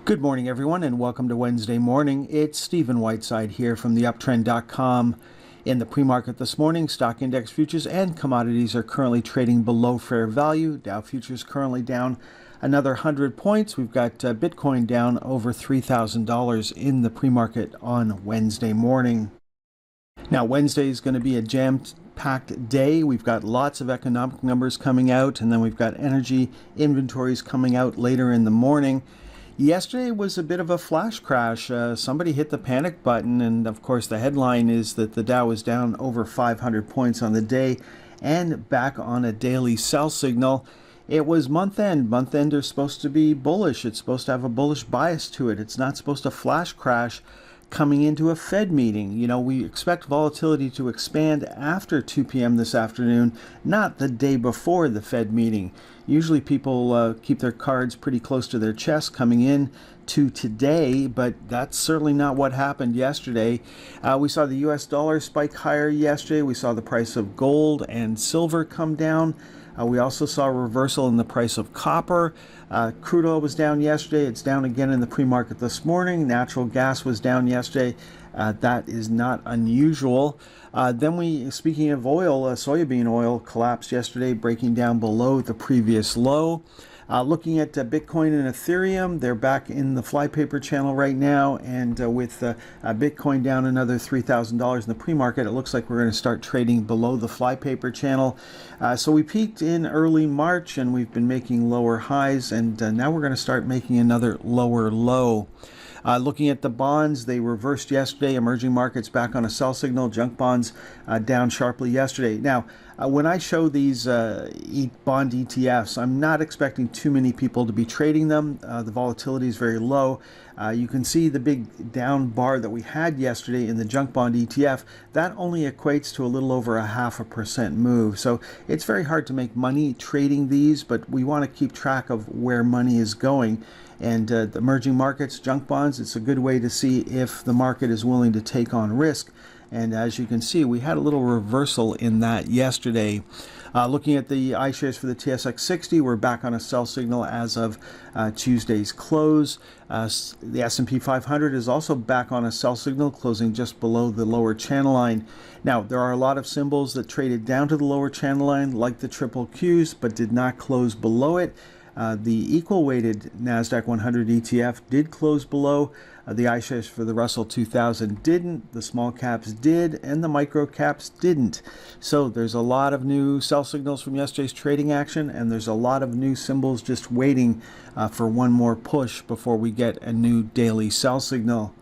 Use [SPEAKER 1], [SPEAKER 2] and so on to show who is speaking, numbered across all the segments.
[SPEAKER 1] Good morning, everyone, and welcome to Wednesday morning. It's Stephen Whiteside here from theuptrend.com. In the pre-market this morning, stock index futures and commodities are currently trading below fair value. Dow futures currently down another 100 points. We've got Bitcoin down over $3,000 in the pre-market on Wednesday morning. Now, Wednesday is going to be a jam-packed day. We've got lots of economic numbers coming out, and then we've got energy inventories coming out later in the morning. Yesterday was a bit of a flash crash. Somebody hit the panic button, and of course the headline is that the Dow was down over 500 points on the day and back on a daily sell signal. It was month end. Month end are supposed to be bullish. It's supposed to have a bullish bias to it. It's not supposed to flash crash coming into a Fed meeting. You know, we expect volatility to expand after 2 p.m. this afternoon, not the day before the Fed meeting. Usually people keep their cards pretty close to their chest coming in to today, but that's certainly not what happened yesterday. We saw the US dollar spike higher yesterday. We saw the price of gold and silver come down. We also saw a reversal in the price of copper. Crude oil was down yesterday. It's down again in the pre-market this morning. Natural gas was down yesterday. That is not unusual. Speaking of oil, soybean oil collapsed yesterday, breaking down below the previous low. Looking at Bitcoin and Ethereum, they're back in the flypaper channel right now, and with Bitcoin down another $3,000 in the pre-market, it looks like we're going to start trading below the flypaper channel. So we peaked in early March, and we've been making lower highs, and now we're going to start making another lower low. Looking at the bonds, they reversed yesterday. Emerging markets back on a sell signal. Junk bonds down sharply yesterday. Now, when I show these bond ETFs, I'm not expecting too many people to be trading them. The volatility is very low. You can see the big down bar that we had yesterday in the junk bond ETF. That only equates to a little over 0.5% move. So it's very hard to make money trading these, but we want to keep track of where money is going. And the emerging markets, junk bonds, it's a good way to see if the market is willing to take on risk. And as you can see, we had a little reversal in that yesterday. Looking at the iShares for the TSX 60, we're back on a sell signal as of Tuesday's close. The S&P 500 is also back on a sell signal, closing just below the lower channel line. Now, there are a lot of symbols that traded down to the lower channel line, like the triple Qs, but did not close below it. The equal-weighted NASDAQ 100 ETF did close below. The iShares for the Russell 2000 didn't, the small caps did, and the micro caps didn't. So there's a lot of new sell signals from yesterday's trading action, and there's a lot of new symbols just waiting for one more push before we get a new daily sell signal.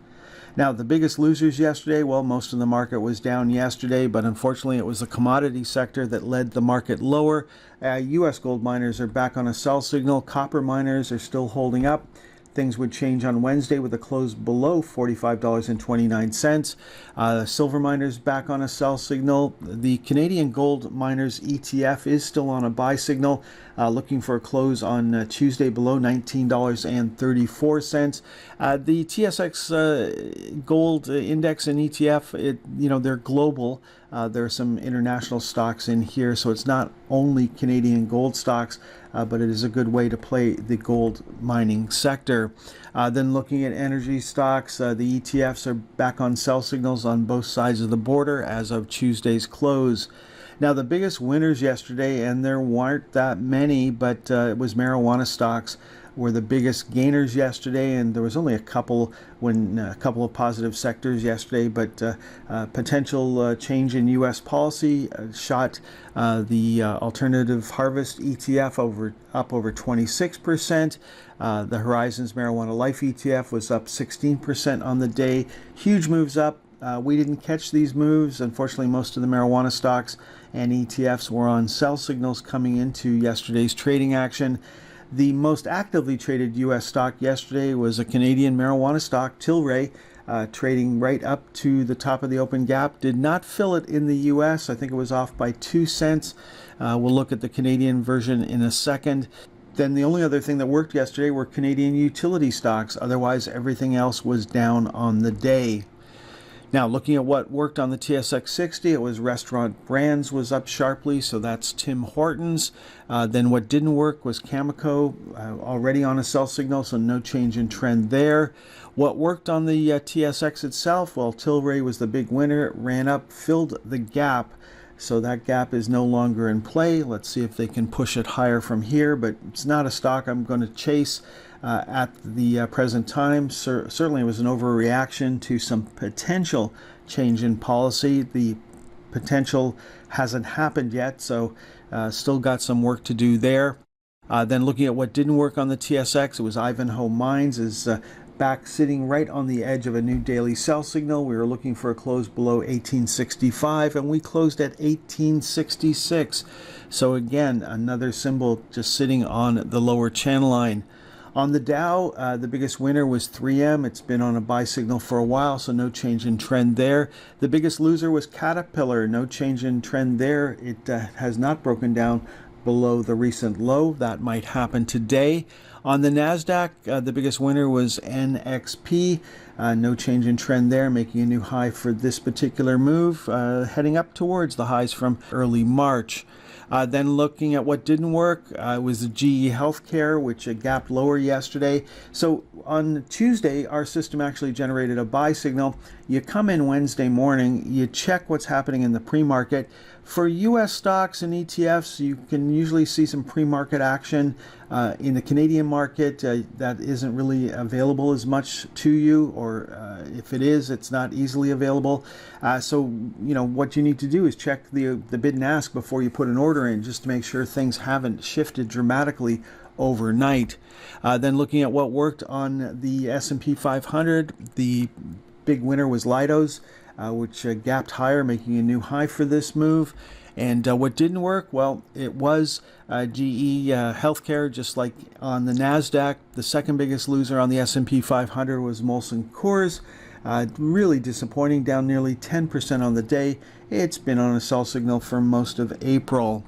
[SPEAKER 1] Now, the biggest losers yesterday, well, most of the market was down yesterday, but unfortunately it was the commodity sector that led the market lower. U.S. gold miners are back on a sell signal. Copper miners are still holding up. Things would change on Wednesday with a close below $45.29. Silver miners back on a sell signal. The Canadian gold miners ETF is still on a buy signal, looking for a close on Tuesday below $19.34. The TSX gold index and ETF, they're global. There are some international stocks in here, so it's not only Canadian gold stocks, but it is a good way to play the gold mining sector. Then looking at energy stocks, the ETFs are back on sell signals on both sides of the border as of Tuesday's close. Now, the biggest winners yesterday, and there weren't that many, but it was marijuana stocks were the biggest gainers yesterday, and there was only a couple of positive sectors yesterday, but potential change in U.S. policy shot the alternative harvest ETF up over 26%. The Horizons Marijuana Life ETF was up 16% on the day. Huge moves up. We didn't catch these moves. Unfortunately, most of the marijuana stocks and ETFs were on sell signals coming into yesterday's trading action. The most actively traded U.S. stock yesterday was a Canadian marijuana stock, Tilray, trading right up to the top of the open gap. Did not fill it in the U.S. I think it was off by 2 cents. We'll look at the Canadian version in a second. Then the only other thing that worked yesterday were Canadian utility stocks. Otherwise, everything else was down on the day. Now, looking at what worked on the TSX 60, it was Restaurant Brands was up sharply, so that's Tim Hortons. Then what didn't work was Cameco, already on a sell signal, so no change in trend there. What worked on the TSX itself, well, Tilray was the big winner. It ran up, filled the gap. So that gap is no longer in play. Let's see if they can push it higher from here, but it's not a stock I'm going to chase at the present time. Certainly it was an overreaction to some potential change in policy. The potential hasn't happened yet, so still got some work to do there. Then looking at what didn't work on the TSX, it was Ivanhoe Mines is back sitting right on the edge of a new daily sell signal. We were looking for a close below 1865 and we closed at 1866. So again, another symbol just sitting on the lower channel line. On the Dow, the biggest winner was 3M. It's been on a buy signal for a while, so no change in trend there. The biggest loser was Caterpillar. No change in trend there. It has not broken down below the recent low. That might happen today. On the NASDAQ, the biggest winner was NXP. No change in trend there, making a new high for this particular move, heading up towards the highs from early March. Then looking at what didn't work was the GE Healthcare, which gapped lower yesterday. So on Tuesday, our system actually generated a buy signal. You come in Wednesday morning, you check what's happening in the pre-market. For U.S. stocks and ETFs, you can usually see some pre-market action. In the Canadian market, that isn't really available as much to you, or if it is, it's not easily available. So, what you need to do is check the bid and ask before you put an order in, just to make sure things haven't shifted dramatically overnight. Then looking at what worked on the S&P 500, the big winner was Leidos, which gapped higher, making a new high for this move. And what didn't work? Well, it was GE Healthcare, just like on the NASDAQ. The second biggest loser on the S&P 500 was Molson Coors. Really disappointing, down nearly 10% on the day. It's been on a sell signal for most of April.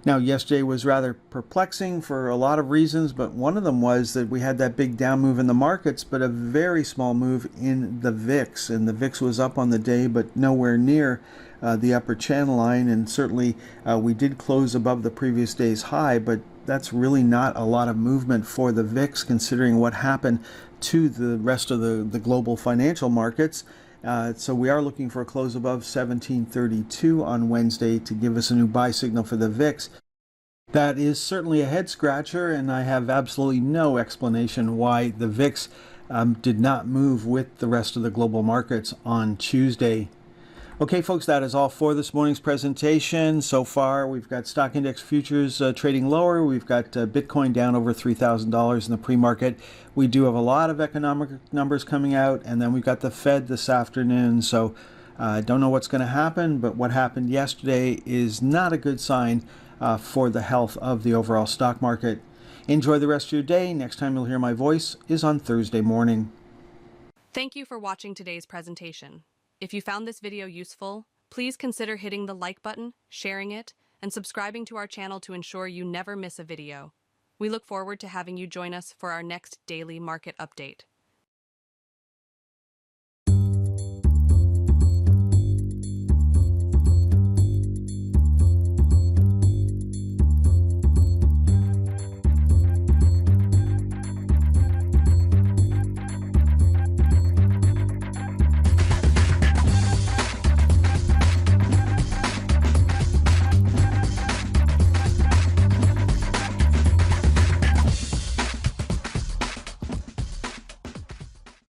[SPEAKER 1] Now, yesterday was rather perplexing for a lot of reasons, but one of them was that we had that big down move in the markets, but a very small move in the VIX. And the VIX was up on the day, but nowhere near the upper channel line. And certainly we did close above the previous day's high, but that's really not a lot of movement for the VIX, considering what happened to the rest of the global financial markets. So we are looking for a close above 1732 on Wednesday to give us a new buy signal for the VIX. That is certainly a head scratcher, and I have absolutely no explanation why the VIX did not move with the rest of the global markets on Tuesday. Okay, folks, that is all for this morning's presentation. So far, we've got stock index futures trading lower. We've got Bitcoin down over $3,000 in the pre-market. We do have a lot of economic numbers coming out, and then we've got the Fed this afternoon. So I don't know what's going to happen, but what happened yesterday is not a good sign for the health of the overall stock market. Enjoy the rest of your day. Next time you'll hear my voice is on Thursday morning.
[SPEAKER 2] Thank you for watching today's presentation. If you found this video useful, please consider hitting the like button, sharing it, and subscribing to our channel to ensure you never miss a video. We look forward to having you join us for our next daily market update.